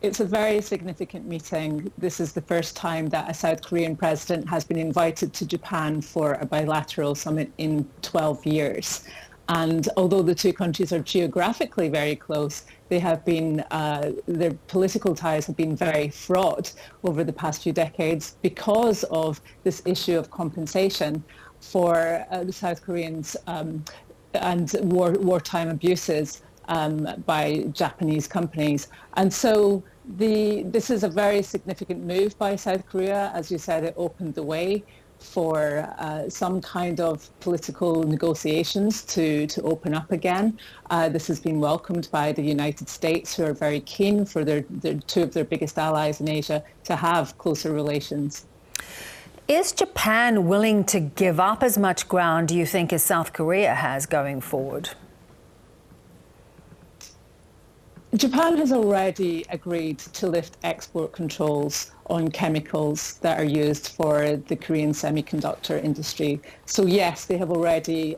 It's a very significant meeting. This is the first time that a South Korean president has been invited to Japan for a bilateral summit in 12 years. And although the two countries are geographically very close, they have been, their political ties have been very fraught over the past few decades because of this issue of compensation for the South Koreans and wartime abuses by Japanese companies. And so this is a very significant move by South Korea. As you said, it opened the way for some kind of political negotiations to open up again. This has been welcomed by the United States, who are very keen for their two of their biggest allies in Asia to have closer relations. Is Japan willing to give up as much ground, do you think, as South Korea has going forward? Japan has already agreed to lift export controls on chemicals that are used for the Korean semiconductor industry. So yes, they have already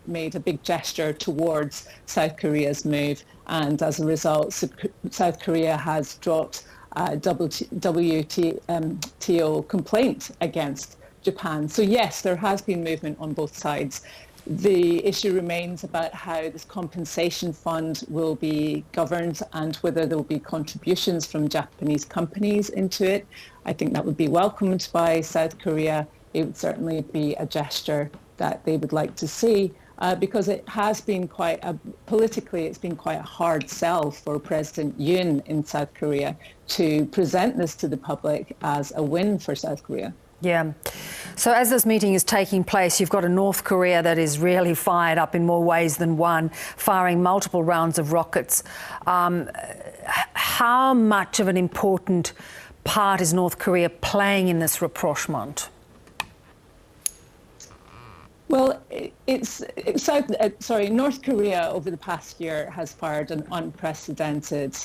made a big gesture towards South Korea's move, and as a result, South Korea has dropped WTO complaint against Japan. So yes, there has been movement on both sides. The issue remains about how this compensation fund will be governed and whether there will be contributions from Japanese companies into it. I think that would be welcomed by South Korea. It would certainly be a gesture that they would like to see because it has been politically, it's been quite a hard sell for President Yoon in South Korea to present this to the public as a win for South Korea. Yeah. So as this meeting is taking place, you've got a North Korea that is really fired up in more ways than one, firing multiple rounds of rockets. How much of an important part is North Korea playing in this rapprochement? Well, North Korea over the past year has fired an unprecedented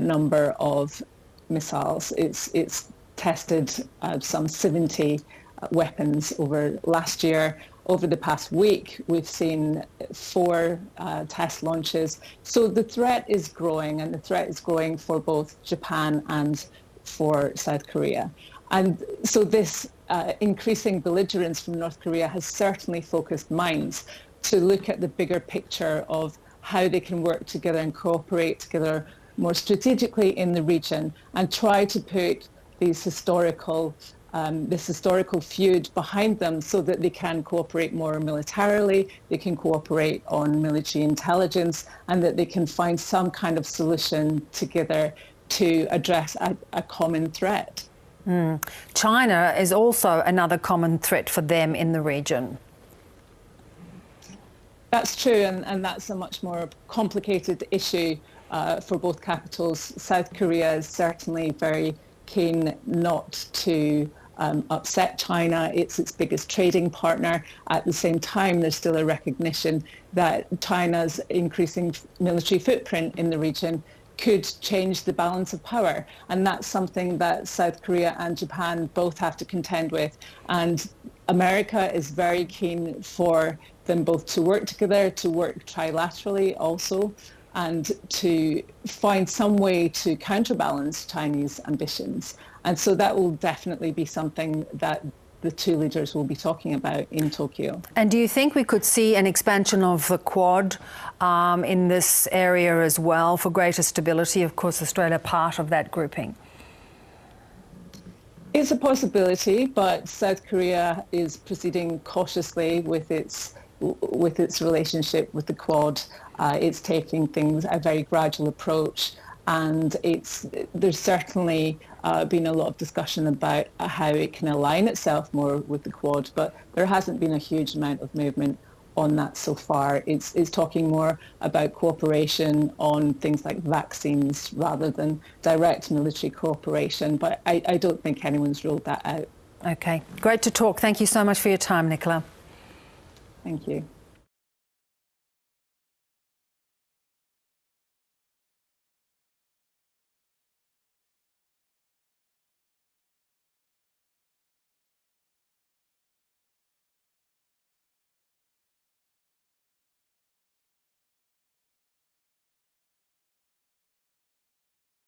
number of missiles. It's tested some 70 weapons over last year. Over the past week, we've seen 4 test launches. So the threat is growing, and the threat is growing for both Japan and for South Korea. And so this increasing belligerence from North Korea has certainly focused minds to look at the bigger picture of how they can work together and cooperate together more strategically in the region and try to put this historical feud behind them so that they can cooperate more militarily, they can cooperate on military intelligence, and that they can find some kind of solution together to address a common threat. China is also another common threat for them in the region. That's true, and that's a much more complicated issue for both capitals. South Korea is certainly very keen not to upset China. It's its biggest trading partner. At the same time, there's still a recognition that China's increasing military footprint in the region could change the balance of power. And that's something that South Korea and Japan both have to contend with. And America is very keen for them both to work together, to work trilaterally also, and to find some way to counterbalance Chinese ambitions. And so that will definitely be something that the two leaders will be talking about in Tokyo. And do you think we could see an expansion of the Quad in this area as well for greater stability? Of course, Australia part of that grouping. It's a possibility, but South Korea is proceeding cautiously with its relationship with the Quad. It's taking things a very gradual approach, and there's certainly been a lot of discussion about how it can align itself more with the Quad, but there hasn't been a huge amount of movement on that so far. It's talking more about cooperation on things like vaccines rather than direct military cooperation, but I don't think anyone's ruled that out. Okay, great to talk. Thank you so much for your time, Nicola. Thank you.